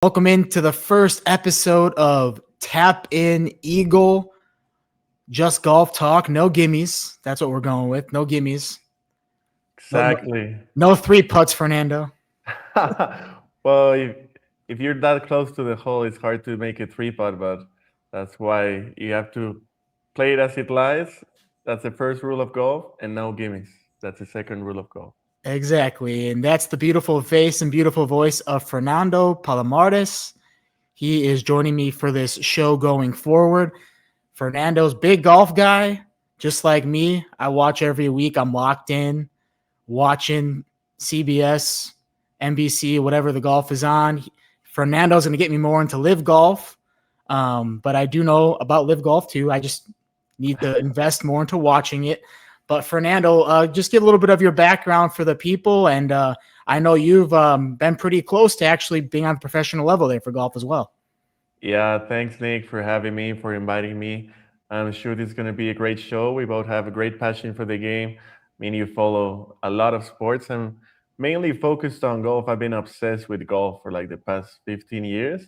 Welcome into the first episode of Tap In Eagle. Just golf talk, no gimmies. That's what we're going with. No gimmies. Exactly. No three putts, Fernando. Well, if you're that close to the hole, it's hard to make a three putt, but that's why you have to play it as it lies. That's the first rule of golf, and no gimmies. That's the second rule of golf. Exactly. And that's the beautiful face and beautiful voice of Fernando Palomares. He is joining me for this show going forward. Fernando's big golf guy, just like me. I watch every week. I'm locked in, watching CBS, NBC, whatever the golf is on. Fernando's going to get me more into LIV Golf, but I do know about LIV Golf too. I just need to invest more into watching it. But Fernando, just give a little bit of your background for the people, and I know you've been pretty close to actually being on a professional level there for golf as well. Yeah, thanks, Nick, for having me, for inviting me. I'm sure this is going to be a great show. We both have a great passion for the game. Me and you follow a lot of sports. I'm mainly focused on golf. I've been obsessed with golf for like the past 15 years.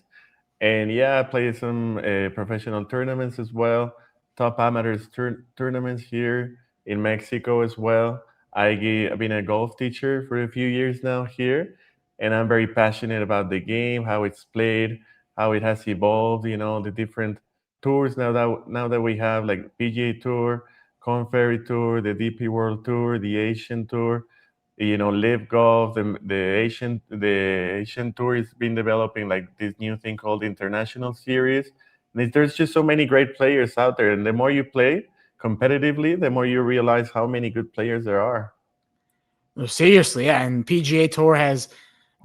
And yeah, I play some professional tournaments as well, top amateurs tournaments here in Mexico as well. I've been a golf teacher for a few years now here, and I'm very passionate about the game, how it's played, how it has evolved. The different tours now that we have like PGA Tour, Corn Ferry Tour, the DP World Tour, the Asian Tour. LIV Golf, the Asian Tour has been developing like this new thing called the International Series. And there's just so many great players out there, and the more you play competitively, the more you realize how many good players there are. Seriously, yeah. And PGA Tour has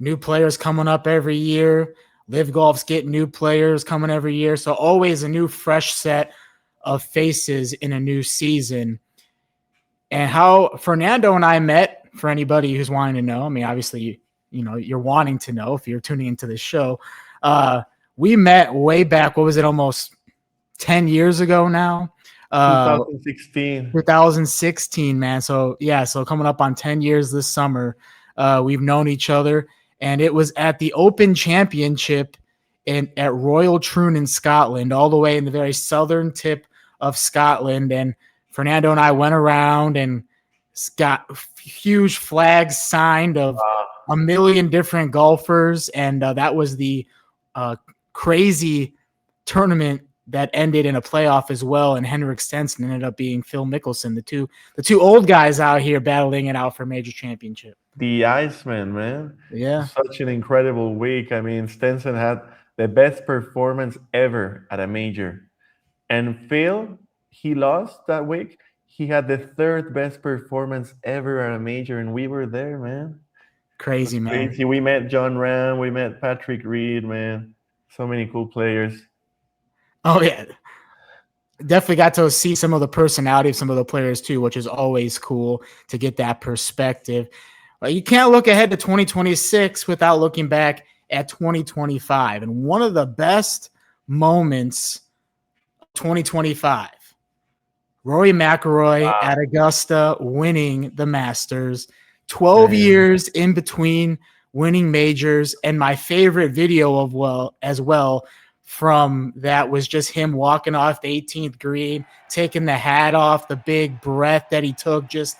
new players coming up every year. LIV Golf's getting new players coming every year. So always a new fresh set of faces in a new season. And how Fernando and I met, for anybody who's wanting to know, I mean, obviously, you're wanting to know if you're tuning into this show. We met way back, what was it, almost 10 years ago now? 2016. 2016, man. So yeah, so coming up on 10 years this summer. We've known each other, and it was at the Open Championship at Royal Troon in Scotland, all the way in the very southern tip of Scotland. And Fernando and I went around and got huge flags signed of a million different golfers, and that was the crazy tournament that ended in a playoff as well, and Henrik Stenson ended up being Phil Mickelson, the two old guys out here battling it out for a major championship. The Iceman, man. Yeah, Such an incredible week. I mean, Stenson had the best performance ever at a major. And Phil, he lost that week. He had the third best performance ever at a major, and we were there, man. It was crazy, man. crazy. We met Jon Rahm, we met Patrick Reed, man. So many cool players. Oh yeah, definitely got to see some of the personality of some of the players too, which is always cool to get that perspective. You can't look ahead to 2026 without looking back at 2025, and one of the best moments of 2025. Rory McIlroy at Augusta winning the Masters, 12 Man. years in between winning majors. And my favorite video as well from that was just him walking off the 18th green, taking the hat off, the big breath that he took, just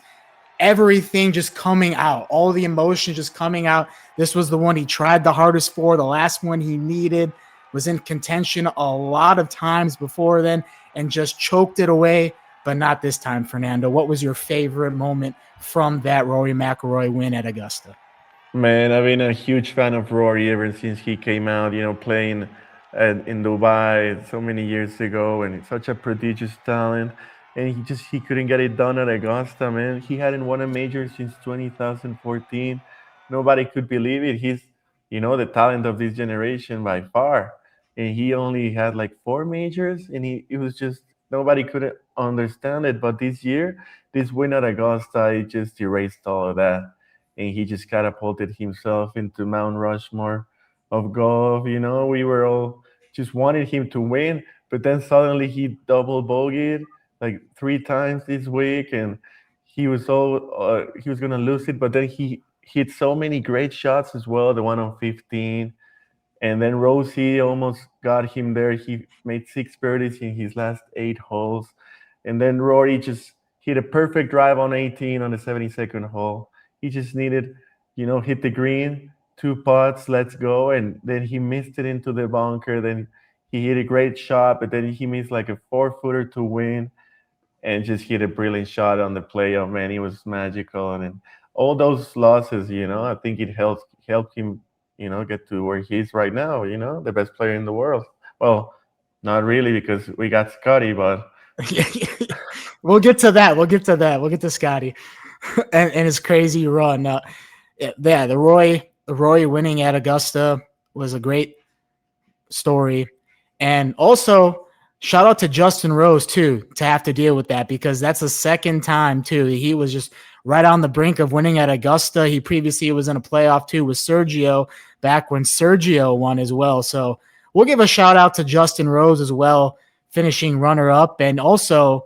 everything just coming out, all the emotion just coming out. This was the one he tried the hardest for, the last one he needed, was in contention a lot of times before then, and just choked it away. But not this time, Fernando. What was your favorite moment from that Rory McIlroy win at Augusta? Man, I've been a huge fan of Rory ever since he came out, playing in Dubai so many years ago, and he's such a prodigious talent. And he couldn't get it done at Augusta, man. He hadn't won a major since 2014. Nobody could believe it. He's, the talent of this generation by far. And he only had like four majors, and it was just nobody could understand it. But this year, this win at Augusta, it just erased all of that, and he just catapulted himself into Mount Rushmore of golf. We were all just wanted him to win, but then suddenly he double bogeyed like three times this week, and he was gonna lose it, but then he hit so many great shots as well. The one on 15, And then Rosie almost got him there. He made six birdies in his last eight holes. And then Rory just hit a perfect drive on 18 on the 72nd hole. He just needed, hit the green, two putts, let's go. And then he missed it into the bunker. Then he hit a great shot, but then he missed like a 4-footer to win and just hit a brilliant shot on the playoff. Man, he was magical. And then all those losses, I think it helped him, get to where he is right now. The best player in the world. Well, not really because we got Scottie, but we'll get to that. We'll get to Scottie and his crazy run. Yeah, the Roy winning at Augusta was a great story, and also shout out to Justin Rose too to have to deal with that because that's the second time too. He was just right on the brink of winning at Augusta. He previously was in a playoff too with Sergio back when Sergio won as well. So we'll give a shout out to Justin Rose as well, finishing runner up and also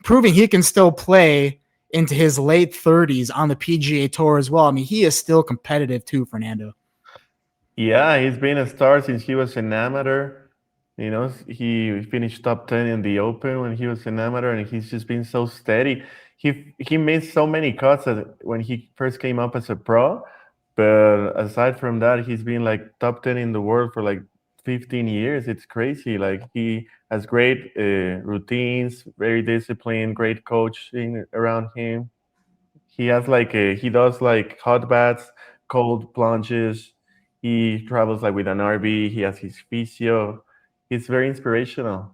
proving he can still play into his late 30s on the PGA Tour as well. I mean, he is still competitive too, Fernando. yeah, he's been a star since he was an amateur. He finished top 10 in the Open when he was an amateur, and he's just been so steady. He missed so many cuts when he first came up as a pro, but aside from that, he's been like top 10 in the world for like 15 years. It's crazy. Like he has great routines, very disciplined, great coaching around him. He does like hot baths, cold plunges. He travels like with an RV. He has his physio. He's very inspirational.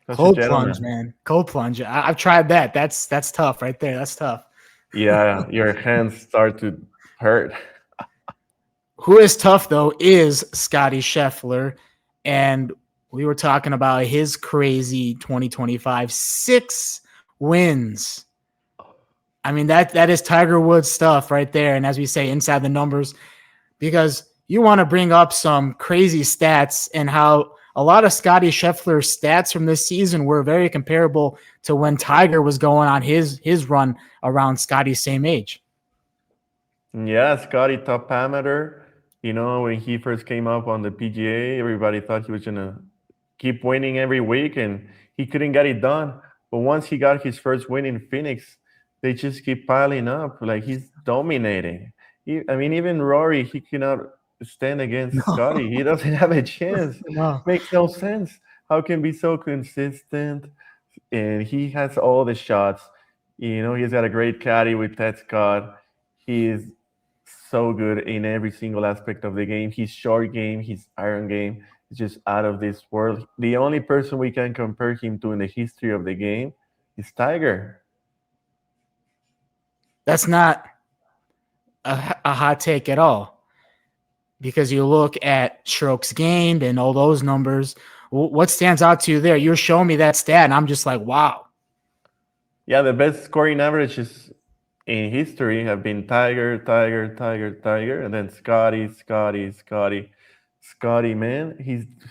Such a Cold plunge, gentleman. man. Cold plunge. I've tried that. That's tough right there. That's tough. Yeah, your hands start to hurt. Who is tough though is Scottie Scheffler, and we were talking about his crazy 2025 6 wins. I mean that is Tiger Woods stuff right there, and as we say, inside the numbers, because you want to bring up some crazy stats and how a lot of Scottie Scheffler's stats from this season were very comparable to when Tiger was going on his run around Scottie's same age. Yeah, Scotty top amateur. When he first came up on the PGA, everybody thought he was gonna keep winning every week, and he couldn't get it done. But once he got his first win in Phoenix, they just keep piling up. Like he's dominating. I mean, even Rory, he cannot stand against Scotty. He doesn't have a chance. No. Makes no sense. How can be so consistent? And he has all the shots. He's got a great caddy with Ted Scott. He is so good in every single aspect of the game. His short game, his iron game is just out of this world. The only person we can compare him to in the history of the game is Tiger. That's not a hot take at all, because you look at strokes gained and all those numbers. What stands out to you there? You're showing me that stat, and I'm just like, wow. Yeah, the best scoring averages in history have been Tiger, Tiger, Tiger, Tiger, and then Scotty, Scotty, Scotty, Scotty. Man,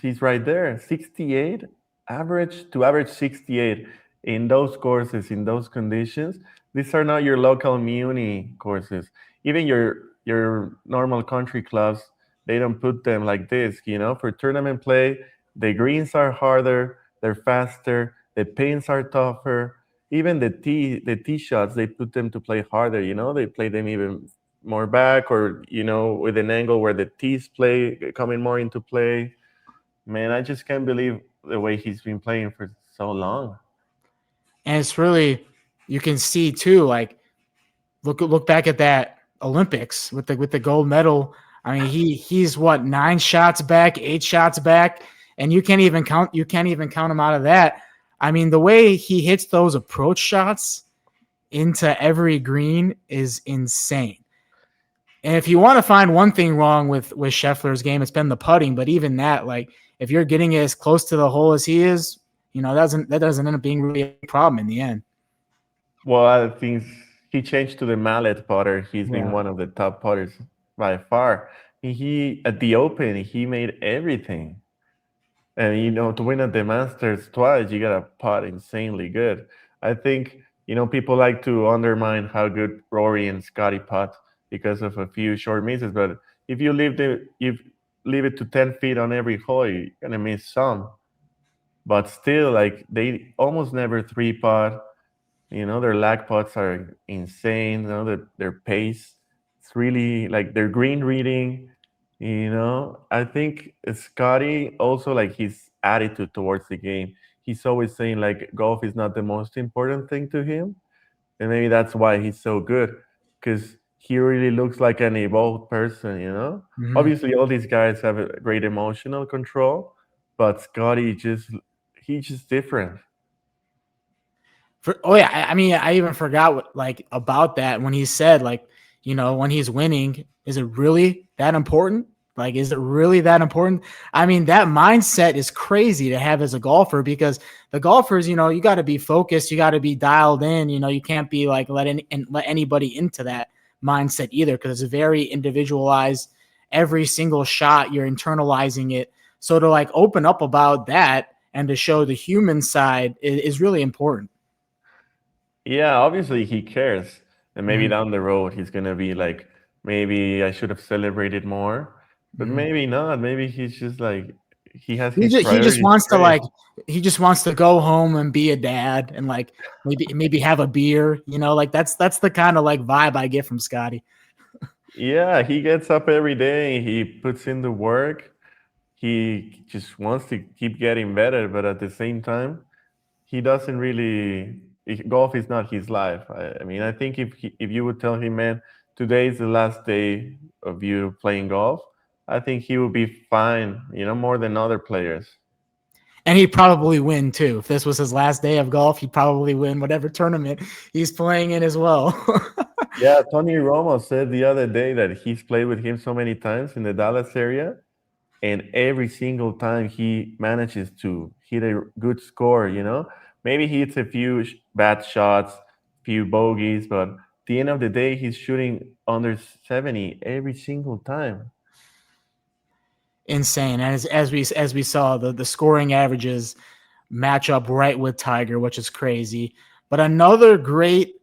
he's right there. 68 average 68 in those courses in those conditions. These are not your local muni courses. Even your normal country clubs, they don't put them like this. For tournament play, the greens are harder, they're faster, the pins are tougher. Even the tee shots, they put them to play harder. They play them even more back, or with an angle where the tees play coming more into play. Man, I just can't believe the way he's been playing for so long. And it's really, you can see too, like look back at that Olympics with the gold medal. I mean, he's what, 9 shots back, 8 shots back, and you can't even count him out of that. I mean, the way he hits those approach shots into every green is insane. And if you want to find one thing wrong with Scheffler's game, it's been the putting. But even that, like if you're getting as close to the hole as he is, that doesn't end up being really a problem in the end. Well, I think he changed to the mallet putter. He's been Yeah. one of the top putters by far. He at the Open, he made everything. And to win at the Masters twice, you gotta putt insanely good. I think people like to undermine how good Rory and Scotty putt because of a few short misses. But if you leave it to 10 feet on every hole, you're gonna miss some. But still, like they almost never three putt. You know, their lag putts are insane. You know, their pace. It's really like their green reading. You know, I think Scotty also like his attitude towards the game. He's always saying like golf is not the most important thing to him, and maybe that's why he's so good because he really looks like an evolved person. You know, Mhm. obviously all these guys have a great emotional control, but Scotty just he's just different. Oh yeah, I mean, I even forgot what, like about that when he said like, when he's winning, is it really that important? Like, is it really that important? I mean, that mindset is crazy to have as a golfer because the golfers, you got to be focused, you got to be dialed in. You can't be like let anybody into that mindset either because it's very individualized. Every single shot, you're internalizing it. So to like open up about that and to show the human side is really important. Yeah, obviously he cares. And maybe Mhm. down the road he's gonna be like, maybe I should have celebrated more. But Mhm. maybe not. Maybe he's just like he has He his just he just priorities wants to straight. like he just wants to go home and be a dad and like maybe have a beer, like that's the kind of like vibe I get from Scotty. Yeah, he gets up every day, he puts in the work, he just wants to keep getting better, but at the same time, he doesn't really golf is not his life. I mean, I think if you would tell him, man, today is the last day of you playing golf, I think he would be fine, you know, more than other players. And he'd probably win too. If this was his last day of golf, he'd probably win whatever tournament he's playing in as well. Yeah, Tony Romo said the other day that he's played with him so many times in the Dallas area, and every single time he manages to hit a good score, you know, maybe he hits a few bad shots, few bogeys, but at the end of the day, he's shooting under 70 every single time. Insane. As we saw, the scoring averages match up right with Tiger, which is crazy. But another great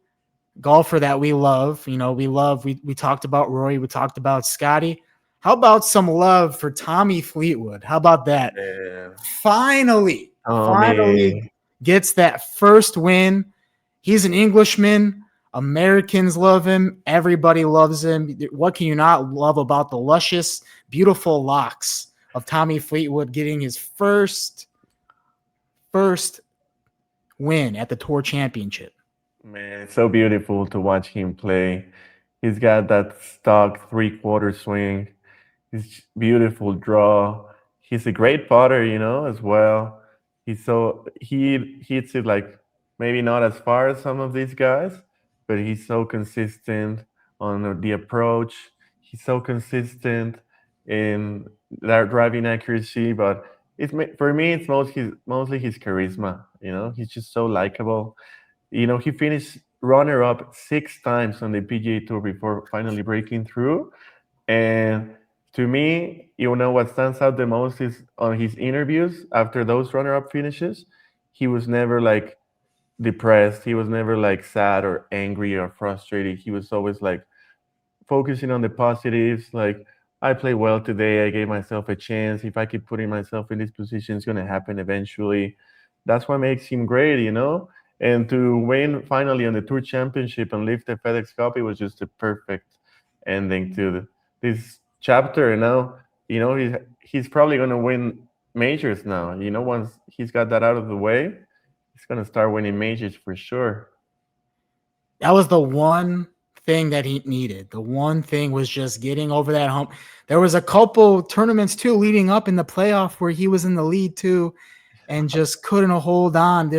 golfer that we love. We talked about Rory, we talked about Scotty. How about some love for Tommy Fleetwood? How about that? Yeah. Finally Tommy, gets that first win. He's an Englishman. Americans love him. Everybody loves him. What can you not love about the luscious, beautiful locks of Tommy Fleetwood getting his first win at the Tour Championship? man, it's so beautiful to watch him play. He's got that stock three-quarter swing. His beautiful draw. He's a great putter, you know, as well. He hits it like maybe not as far as some of these guys, but he's so consistent on the approach. He's so consistent in that driving accuracy, but for me it's mostly his charisma. You know, he's just so likable. You know, he finished runner up 6 times on the PGA Tour before finally breaking through, and to me, you know what stands out the most is on his interviews after those runner-up finishes, he was never like depressed. He was never like sad or angry or frustrated. He was always like focusing on the positives. Like, I played well today. I gave myself a chance. If I keep putting myself in this position, it's going to happen eventually. That's what makes him great, you know? And to win finally on the Tour Championship and lift the FedEx Cup, it was just a perfect ending to this chapter. And now, you know, he's probably going to win majors now. You know, once he's got that out of the way, he's going to start winning majors for sure. That was the one thing that he needed. The one thing was just getting over that hump. There was a couple tournaments too leading up in the playoff where he was in the lead too and just couldn't hold on.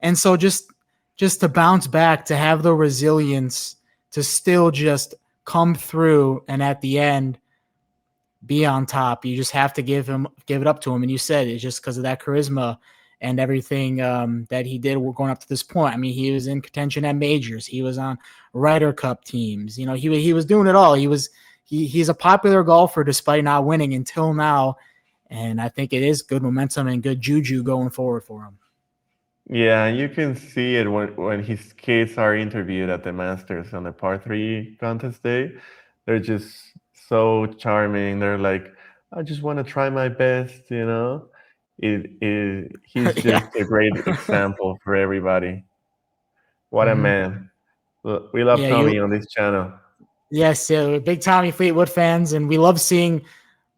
And so just to bounce back, to have the resilience to still just come through and at the end be on top. You just have to give it up to him. And you said it's just because of that charisma and everything that he did going up to this point. I mean, he was in contention at majors. He was on Ryder Cup teams. He was doing it all. He's a popular golfer despite not winning until now. And I think it is good momentum and good juju going forward for him. Yeah, you can see it when his kids are interviewed at the Masters on the par three contest day. They're just so charming. They're like I just want to try my best, he's Yeah. just a great example for everybody. What a Mhm. man. We love Yeah, Tommy on this channel. yes, yeah, we're big Tommy Fleetwood fans, and we love seeing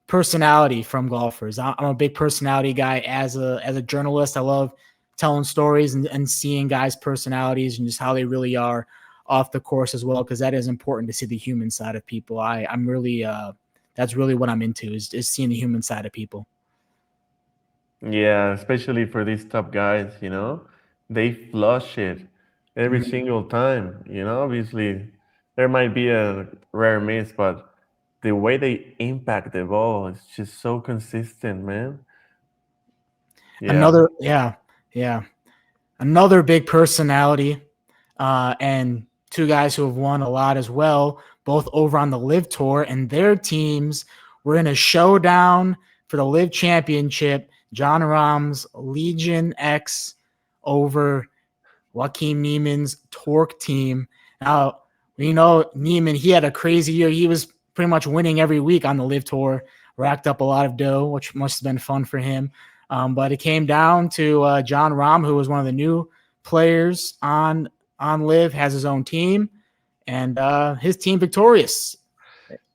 personality from golfers. I'm a big personality guy as a journalist. I love telling stories and seeing guys' personalities and just how they really are off the course as well, because that is important to see the human side of people. I'm really that's really what I'm into is seeing the human side of people. Yeah, especially for these top guys, they flush it every Mhm. single time. Obviously, there might be a rare miss, but the way they impact the ball is just so consistent, man. Yeah. Yeah, another big personality, and two guys who have won a lot as well, both over on the LIV Tour, and their teams were in a showdown for the LIV Championship. Jon Rahm's Legion X over Joaquin Niemann's Torque team. Now, we know Niemann, he had a crazy year. He was pretty much winning every week on the LIV Tour, racked up a lot of dough, which must have been fun for him. But it came down to Jon Rahm, who was one of the new players on LIV, has his own team, and his team victorious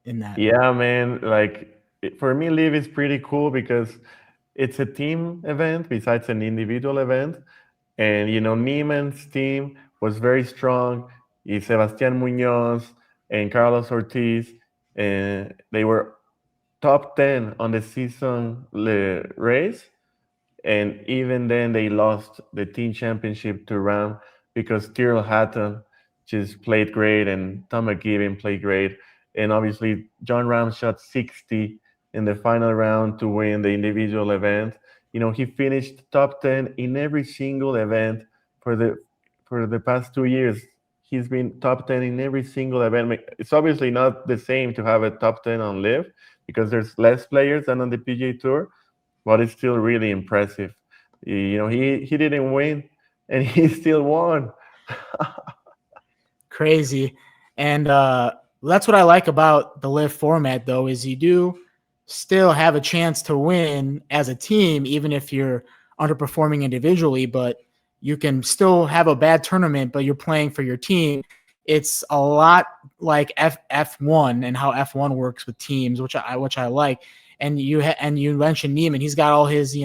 in that. Yeah, man. Like for me, Live is pretty cool because it's a team event besides an individual event. And Niemann's team was very strong. Y Sebastián Muñoz and Carlos Ortiz, and they were top 10 on the season race. And even then, they lost the team championship to Ram because Tyrrell Hatton just played great and Tom McGibbon played great. And obviously, Jon Rahm shot 60 in the final round to win the individual event. He finished top 10 in every single event for the past 2 years. He's been top 10 in every single event. It's obviously not the same to have a top 10 on LIV because there's less players than on the PGA Tour, but it's still really impressive. He didn't win, and he still won. Crazy. And that's what I like about the LIV format, though, is you do still have a chance to win as a team, even if you're underperforming individually, but you can still have a bad tournament, but you're playing for your team. It's a lot like F1 and how F1 works with teams, which I like. And you mentioned Niemann, he's got all his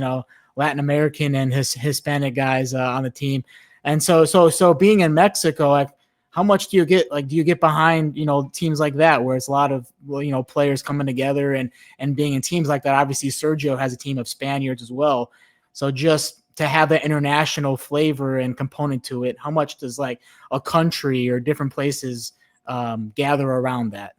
Latin American and his Hispanic guys on the team, and so being in Mexico, how much do you get? Like, do you get behind, teams like that where it's a lot of, players coming together and being in teams like that? Obviously, Sergio has a team of Spaniards as well. So just to have that international flavor and component to it, how much does like a country or different places gather around that?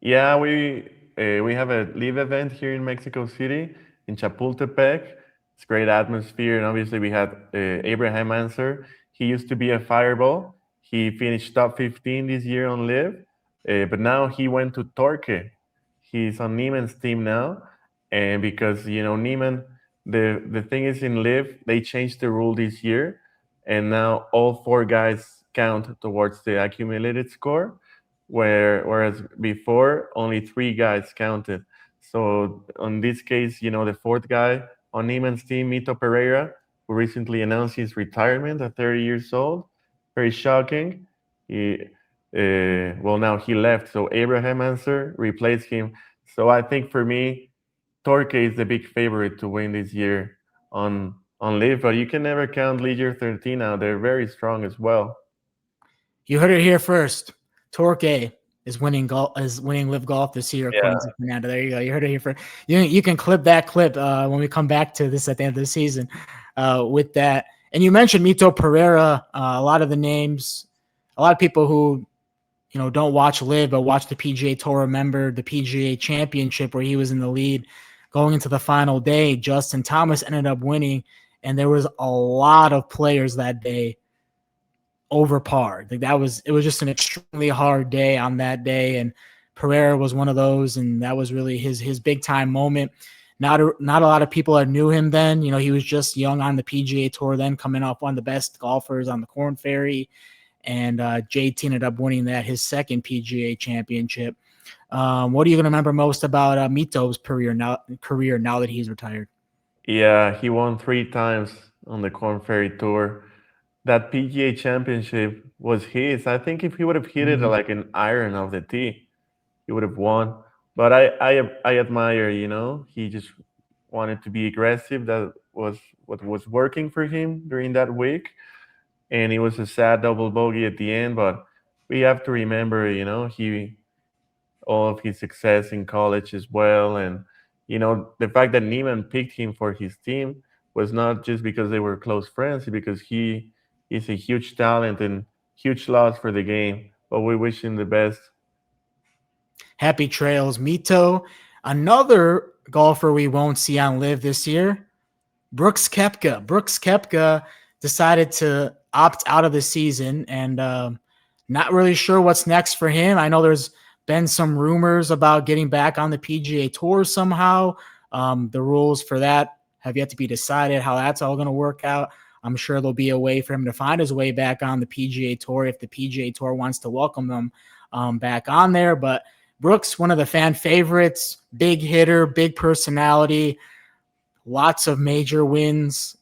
Yeah, we have a live event here in Mexico City in Chapultepec. It's great atmosphere, and obviously we had Abraham Answer. He used to be a Fireball. He finished top 15 this year on Live, but now he went to Torque. He's on Niemann's team now, and because Niemann, the thing is in Live they changed the rule this year, and now all four guys count towards the accumulated score whereas before only three guys counted. So on this case, the fourth guy on Niemann's team, Mito Pereira, who recently announced his retirement at 30 years old, very shocking. Now he left, so Abraham Answer replaced him. So I think for me, Torque is the big favorite to win this year on Live, but you can never count Leisure 13 out. They're very strong as well. You heard it here first. Torque is winning LIV Golf this year, Yeah. according to Fernando. There you go. You heard it here first. You can clip that clip when we come back to this at the end of the season with that. And you mentioned Mito Pereira. A lot of the names, a lot of people who don't watch LIV but watch the PGA Tour remember the PGA Championship where he was in the lead going into the final day. Justin Thomas ended up winning, and there was a lot of players that day over par. Like it was just an extremely hard day on that day, and Pereira was one of those, and that was really his big time moment. Not a lot of people that knew him then. He was just young on the PGA Tour then, coming off one of the best golfers on the Corn Ferry, and JT ended up winning his second PGA Championship. What are you going to remember most about Mito's career now that he's retired? Yeah, he won 3 times on the Corn Ferry Tour. That PGA Championship was his. I think if he would have hit it Mhm. like an iron off the tee, he would have won. But I admire, he just wanted to be aggressive. That was what was working for him during that week, and it was a sad double bogey at the end. But we have to remember, he all of his success in college as well. And, the fact that Niemann picked him for his team was not just because they were close friends, because he is a huge talent and huge loss for the game. But we wish him the best. Happy trails, Mito. Another golfer we won't see on Live this year, Brooks Koepka. Brooks Koepka decided to opt out of the season, and not really sure what's next for him. I know there's been some rumors about getting back on the PGA Tour somehow. The rules for that have yet to be decided, how that's all going to work out. I'm sure there'll be a way for him to find his way back on the PGA Tour if the PGA Tour wants to welcome him back on there. But Brooks, one of the fan favorites, big hitter, big personality, lots of major wins,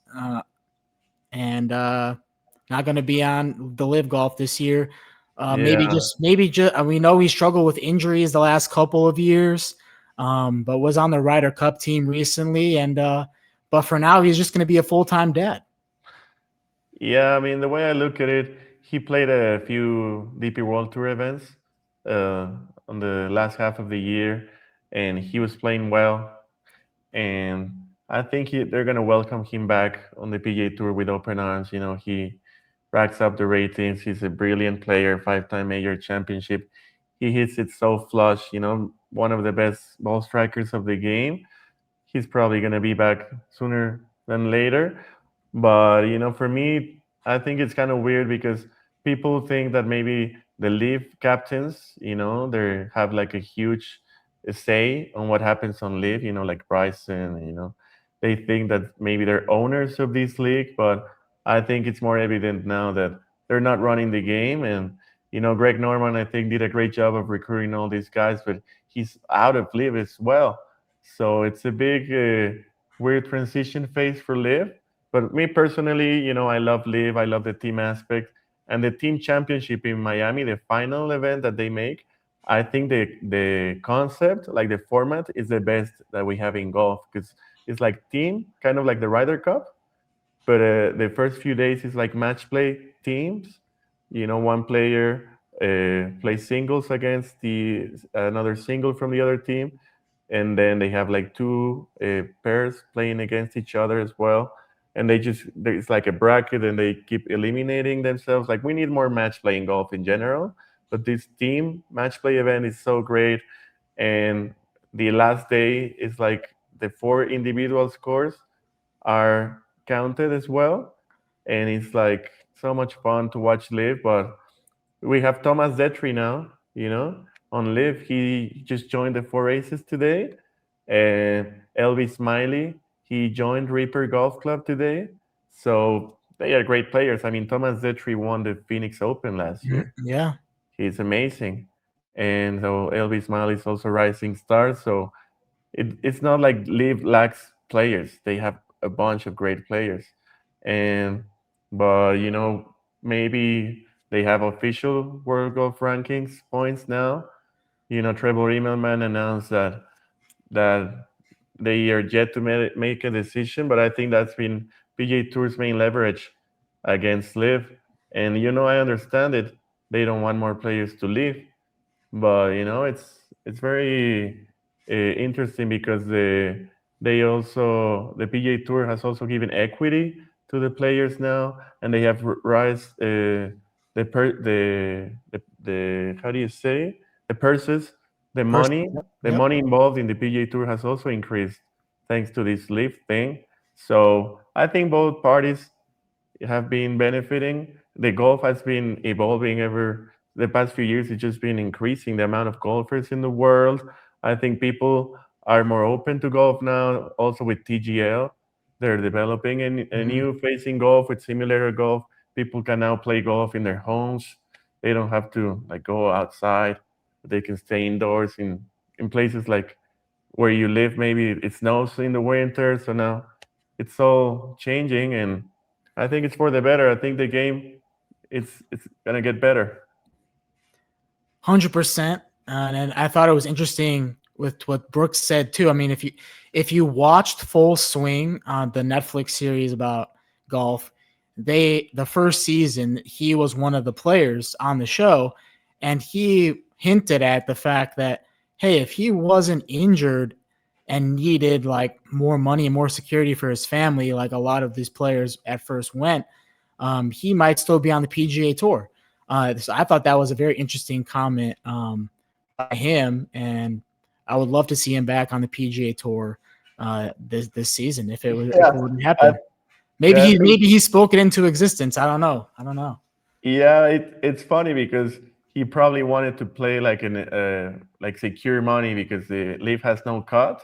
and not going to be on the Live Golf this year. Yeah. Maybe just we know he struggled with injuries the last couple of years, but was on the Ryder Cup team recently, and but for now he's just going to be a full-time dad. Yeah, I mean, the way I look at it, he played a few DP World Tour events uh, on the last half of the year, and he was playing well. And I think they're going to welcome him back on the PGA Tour with open arms. He racks up the ratings. He's a brilliant player, 5-time major championship. He hits it so flush, one of the best ball strikers of the game. He's probably going to be back sooner than later. But, for me, I think it's kind of weird because people think that maybe the LIV captains, they have like a huge say on what happens on LIV, like Bryson, they think that maybe they're owners of this league. But I think it's more evident now that they're not running the game. And, Greg Norman, I think, did a great job of recruiting all these guys, but he's out of LIV as well. So it's a big, weird transition phase for Liv. But me personally, I love Liv. I love the team aspect and the team championship in Miami, the final event that they make. I think the concept, like the format, is the best that we have in golf because it's like team, kind of like the Ryder Cup, but the first few days is like match play teams. One player plays singles against the another single from the other team, and then they have like two pairs playing against each other as well. And it's like a bracket, and they keep eliminating themselves. Like we need more match play in golf in general, but this team match play event is so great. And the last day is like the four individual scores are counted as well, and it's like so much fun to watch Live. But we have Thomas Detry now, on Live. He just joined the Four Aces today, and Elvis Smiley, he joined Reaper Golf Club today. So they are great players. I mean, Thomas Detry won the Phoenix Open last Mhm. year. Yeah. He's amazing. And so Elvis Smiley is also rising star. So it's not like Live lacks players. They have a bunch of great players, and but maybe they have official World Golf rankings points now. Trevor Immelman announced that they are yet to make a decision, but I think that's been PGA Tour's main leverage against Live, and I understand it. They don't want more players to leave, but it's very interesting because the PGA Tour has also given equity to the players now, and they have raised the how do you say, the purses, the First. money Yep. the Yep. money involved in the PGA Tour has also increased thanks to this lift thing. So I think both parties have been benefiting. The golf has been evolving ever the past few years. It's just been increasing the amount of golfers in the world. I think people are more open to golf now. Also with TGL, they're developing a Mhm. new facing golf with simulator golf. People can now play golf in their homes. They don't have to like go outside. They can stay indoors in places like where you live. Maybe it snows in the winter, so now it's all changing, and I think it's for the better. I think the game it's gonna get better. 100%. And I thought it was interesting with what Brooks said too. I mean, if you watched Full Swing on the Netflix series about golf, the first season he was one of the players on the show, and he hinted at the fact that, hey, if he wasn't injured and needed like more money and more security for his family, like a lot of these players at first went, he might still be on the PGA Tour. So I thought that was a very interesting comment by him, and I would love to see him back on the PGA Tour this season if Yeah, it wouldn't I, happen. yeah, I think Maybe he spoke it into existence. I don't know. I don't know. yeah, it's funny because he probably wanted to play like in like secure money because the Leaf has no cut,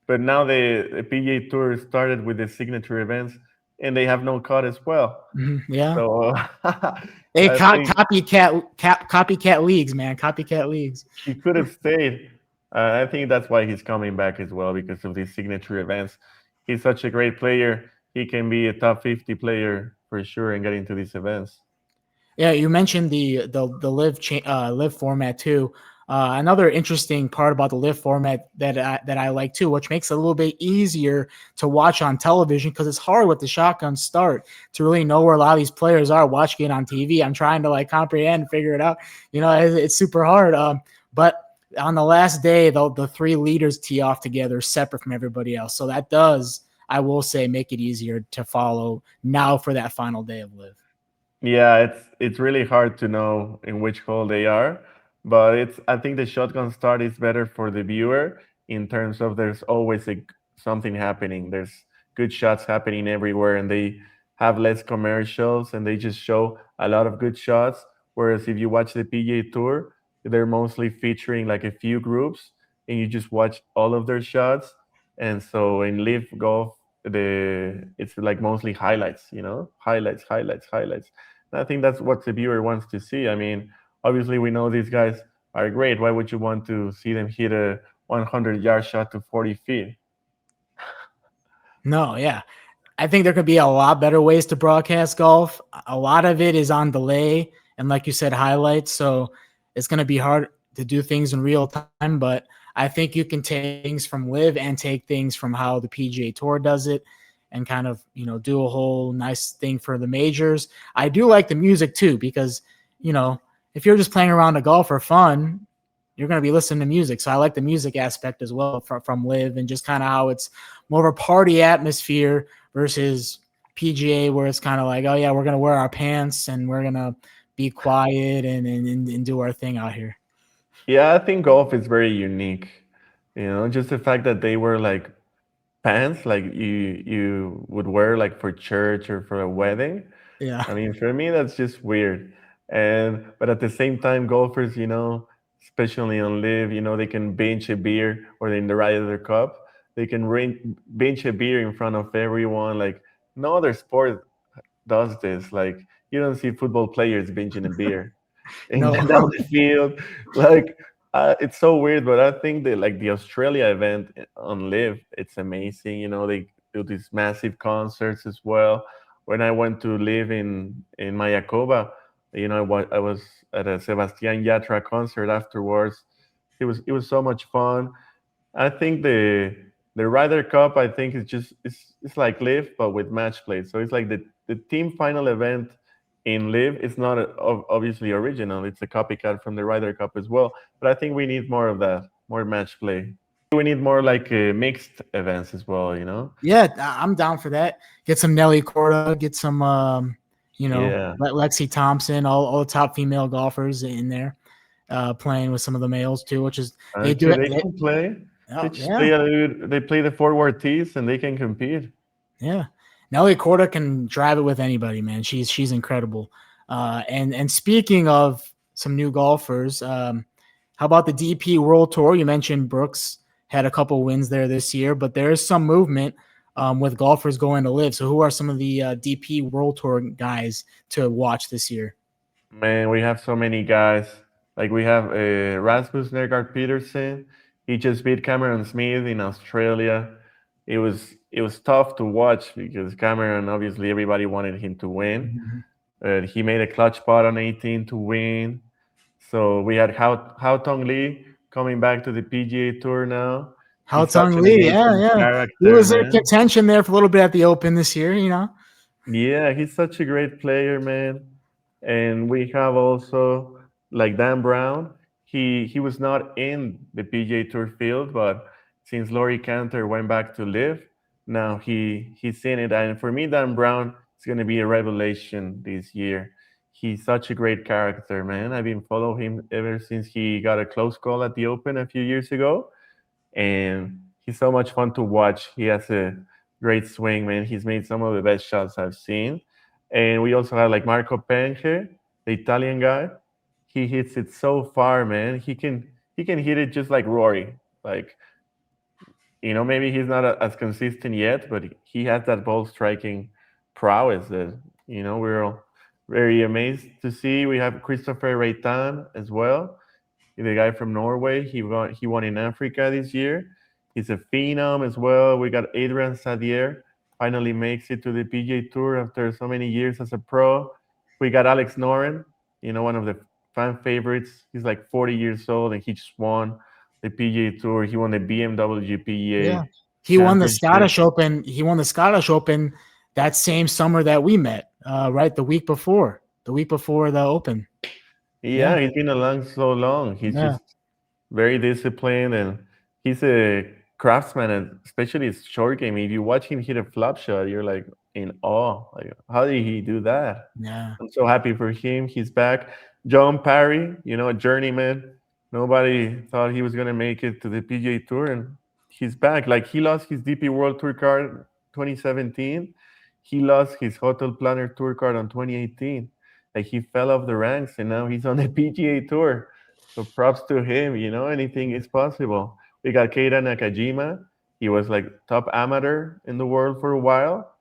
but now the PGA Tour started with the signature events and they have no cut as well. Yeah. So Hey, I think copycat leagues, man. Copycat leagues. he could have stayed. I think that's why he's coming back as well because of these signature events. He's such a great player. He can be a top 50 player for sure and get into these events. Yeah, you mentioned the live format too. Another interesting part about the live format that I like too, which makes it a little bit easier to watch on television because it's hard with the shotgun start to really know where a lot of these players are watching it on TV. I'm trying to like comprehend, figure it out. It's super hard. But on the last day, the three leaders tee off together, separate from everybody else. So that does, I will say, make it easier to follow now for that final day of live. Yeah, it's really hard to know in which hole they are, but it's I think the shotgun start is better for the viewer in terms of there's always something happening. There's good shots happening everywhere, and they have less commercials, and they just show a lot of good shots. Whereas if you watch the PGA Tour, they're mostly featuring like a few groups, and you just watch all of their shots. And so in Live Golf, the it's like mostly highlights, highlights, highlights, highlights. I think that's what the viewer wants to see. I mean, obviously, we know these guys are great. Why would you want to see them hit a 100-yard shot to 40 feet? No, yeah. I think there could be a lot better ways to broadcast golf. A lot of it is on delay and, like you said, highlights. So it's going to be hard to do things in real time. But I think you can take things from live and take things from how the PGA Tour does it and kind of, do a whole nice thing for the majors. I do like the music too, because, if you're just playing around a golf for fun, you're going to be listening to music. So I like the music aspect as well from live, and just kind of how it's more of a party atmosphere versus PGA, where it's kind of like, oh yeah, we're going to wear our pants and we're going to be quiet and do our thing out here. Yeah, I think golf is very unique. Just the fact that they were like pants like you would wear like for church or for a wedding. Yeah. I mean, for me that's just weird. And but at the same time, golfers, especially on live, they can binge a beer or in the Ryder Cup, they can binge a beer in front of everyone. Like no other sport does this. Like you don't see football players binging a beer and No. down the field. Like it's so weird, but I think that like the Australia event on Live, it's amazing. They do these massive concerts as well. When I went to live in Mayakoba, I was at a Sebastian Yatra concert afterwards. It was so much fun. I think the Ryder Cup, I think it's like Live but with match play. So it's like the team final event in Live. It's not obviously original. It's a copycat from the Ryder Cup as well. But I think we need more of that, more match play. We need more like mixed events as well. Yeah, I'm down for that. Get some Nelly Corda, get some, Yeah. Lexi Thompson, all the top female golfers in there, playing with some of the males too, which is they do Actually, it. they can play. They Oh, just yeah. play the forward tees and they can compete. Yeah, Nelly Corda can drive it with anybody, man. She's incredible. And speaking of some new golfers, how about the DP World Tour? You mentioned Brooks had a couple wins there this year, but there is some movement with golfers going to live. So who are some of the DP World Tour guys to watch this year? Man, we have so many guys. Like we have Rasmus Nergard Peterson. He just beat Cameron Smith in Australia. It was tough to watch because Cameron, obviously everybody wanted him to win. Mhm. He made a clutch putt on 18 to win. So we had Hao Tong Lee coming back to the PGA Tour now. Hao He's such Tung an Lee, yeah, amazing yeah. He character, was in man. contention there for a little bit at the Open this year, you know. Yeah, he's such a great player, man. And we have also like Dan Brown. He was not in the PGA Tour field, but since Laurie Cantor went back to live, now he's in it. And for me, Dan Brown is going to be a revelation this year. He's such a great character, man. I've been following him ever since he got a close call at the Open a few years ago, and he's so much fun to watch. He has a great swing, man. He's made some of the best shots I've seen. And we also have like Marco Penge, the Italian guy. He hits it so far, man. He can hit it just like Rory. Like, maybe he's not as consistent yet, but he has that ball striking prowess that we're all very amazed to see. We have Christopher Reitan as well, the guy from Norway. He won in Africa this year. He's a phenom as well. We got Adrian Sadier, finally makes it to the PGA Tour after so many years as a pro. We got Alex Noren, one of the fan favorites. He's like 40 years old and he just won the PGA Tour. He won the BMW Yeah. PGA He won the Championship. Scottish Open. He won the Scottish Open that same summer that we met, right? The week before the Open. Yeah, Yeah. he's been along so long. He's Yeah. just very disciplined and he's a craftsman, and especially his short game. If you watch him hit a flop shot, you're like in awe. Like, how did he do that? Yeah. I'm so happy for him. He's back. John Parry, a journeyman. Nobody thought he was gonna make it to the PGA Tour, and he's back. Like he lost his DP World Tour card 2017. He lost his Hotel Planner Tour card on 2018. Like he fell off the ranks, and now he's on the PGA Tour. So props to him. Anything is possible. We got Keita Nakajima. He was like top amateur in the world for a while,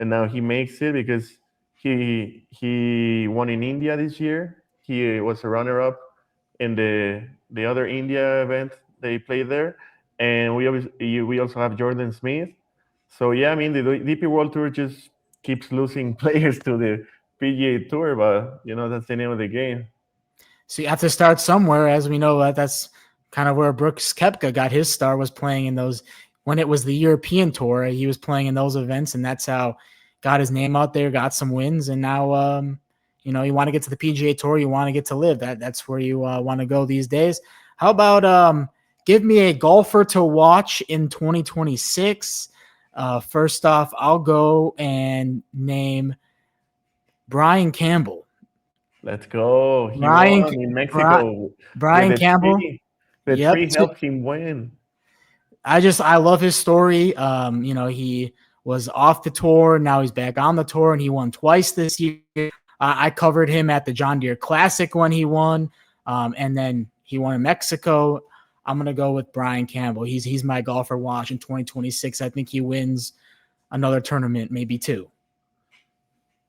and now he makes it because he won in India this year. He was a runner-up in the other India event they played there, and we also have Jordan Smith. So yeah, I mean the DP World Tour just keeps losing players to the PGA Tour, but that's the name of the game. So you have to start somewhere, as we know. That's kind of where Brooks Koepka got his start, was playing in those when it was the European Tour. He was playing in those events, and that's how got his name out there, got some wins, and now you want to get to the PGA Tour, you want to get to LIV. That's where you want to go these days. How about give me a golfer to watch in 2026? First off, I'll go and name Brian Campbell. Let's go. He Brian won in Bri- Mexico with Brian the Campbell. tree. The Yep. tree helped him win. I love his story. He was off the tour, now he's back on the tour, and he won twice this year. I covered him at the John Deere Classic when he won, and then he won in Mexico. I'm gonna go with Brian Campbell. He's my golfer watch in 2026. I think he wins another tournament, maybe two.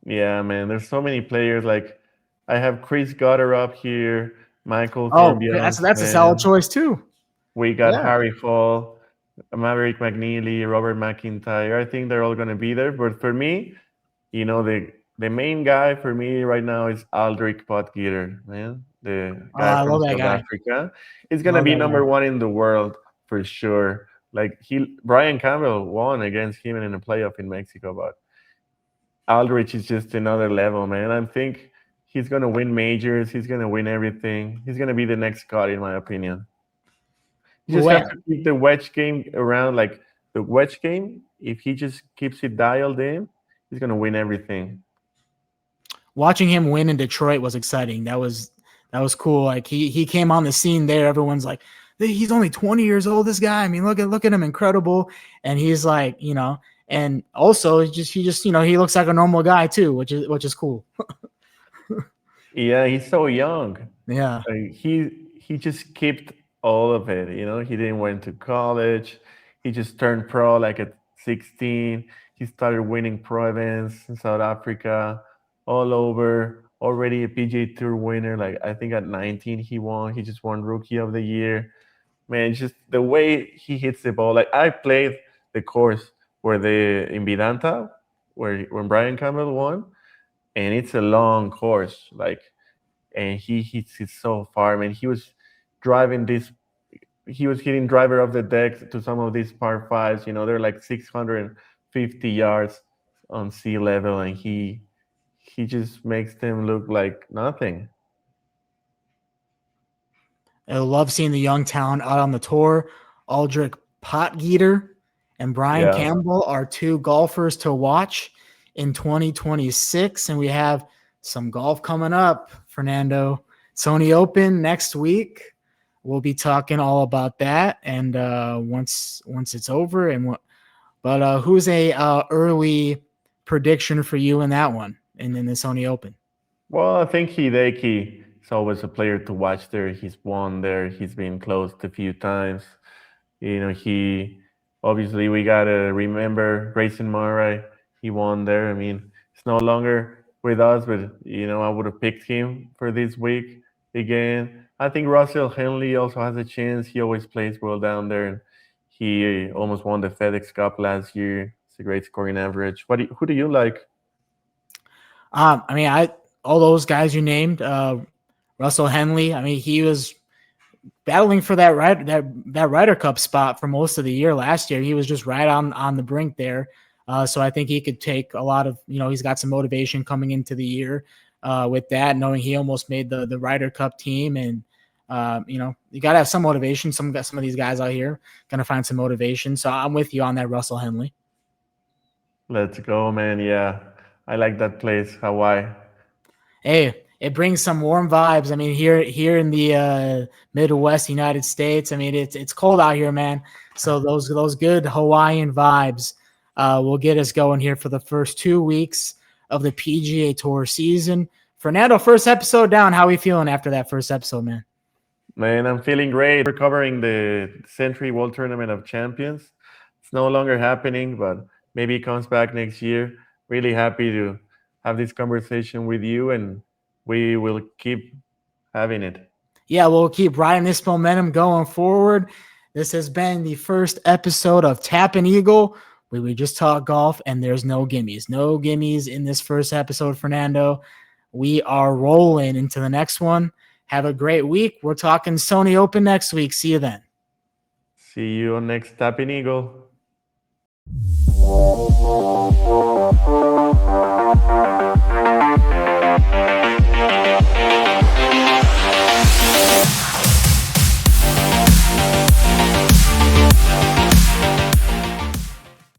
Yeah, man. There's so many players. Like I have Chris Gutter up here, Michael Oh, that's a solid Thorbjornsen. choice too. We got Yeah. Harry Fall, Maverick McNeely, Robert McIntyre. I think they're all gonna be there. But for me, the main guy for me right now is Aldrich Potgieter, man. The Oh, guy I from love that South guy. Africa. He's gonna Love be that number guy. one in the world for sure. Like Brian Campbell won against him in a playoff in Mexico, but Aldrich is just another level, man. I think he's gonna win majors. He's gonna win everything. He's gonna be the next Scott, in my opinion. You just have Well, to keep the wedge game around, like the wedge game. If he just keeps it dialed in, he's gonna win everything. watching him win in Detroit was exciting. That was cool. Like he came on the scene there. Everyone's like, he's only 20 years old. This guy. I mean, look at him, incredible. And he's like, and also he just he looks like a normal guy too, which is cool. Yeah, he's so young. Yeah. Like, he just skipped all of it. He didn't went to college. He just turned pro like at 16. He started winning pro events in South Africa, all over. already a PGA Tour winner. Like I think at 19 he won. He just won Rookie of the Year. Man, just the way he hits the ball. Like I played the course where the in Vidanta, where when Brian Campbell won, and it's a long course. Like, and he hits it so far. Man, he was driving this. He was hitting driver of the deck to some of these par fives. You know, they're like 650 yards on sea level, and he just makes them look like nothing. I love seeing the young talent out on the tour. Aldrich Potgieter and Brian Yeah. Campbell are two golfers to watch in 2026. And we have some golf coming up, Fernando. Sony Open next week. We'll be talking all about that. And once it's over, but who's a early prediction for you in that one and in the Sony Open? Well, I think Hideki is always a player to watch there. He's won there. He's been close a few times. You know, he obviously we gotta remember Grayson Murray. He won there. I mean, he's no longer with us, but I would have picked him for this week again. I think Russell Henley also has a chance. He always plays well down there, and he almost won the FedEx Cup last year. It's a great scoring average. Who do you like? I mean, all those guys you named, Russell Henley. I mean, he was battling for that Ryder Cup spot for most of the year last year. He was just right on the brink there. So I think he could take a lot of, he's got some motivation coming into the year with that, knowing he almost made the Ryder Cup team. And, you got to have some motivation. Some of these guys out here going to find some motivation. So I'm with you on that, Russell Henley. Let's go, man. Yeah, I like that place, Hawaii. Hey, it brings some warm vibes. I mean, here in the Midwest United States, I mean, it's cold out here, man. So those good Hawaiian vibes will get us going here for the first 2 weeks of the PGA Tour season. Fernando, first episode down. How are we feeling after that first episode, man? Man, I'm feeling great. We're covering the Century World Tournament of Champions. It's no longer happening, but maybe it comes back next year. Really happy to have this conversation with you, and we will keep having it. Yeah, we'll keep riding this momentum going forward. This has been the first episode of Tapping Eagle, where we just talk golf, and there's no gimmies. No gimmies in this first episode, Fernando. We are rolling into the next one. Have a great week. We're talking Sony Open next week. See you then. See you on next Tapping Eagle.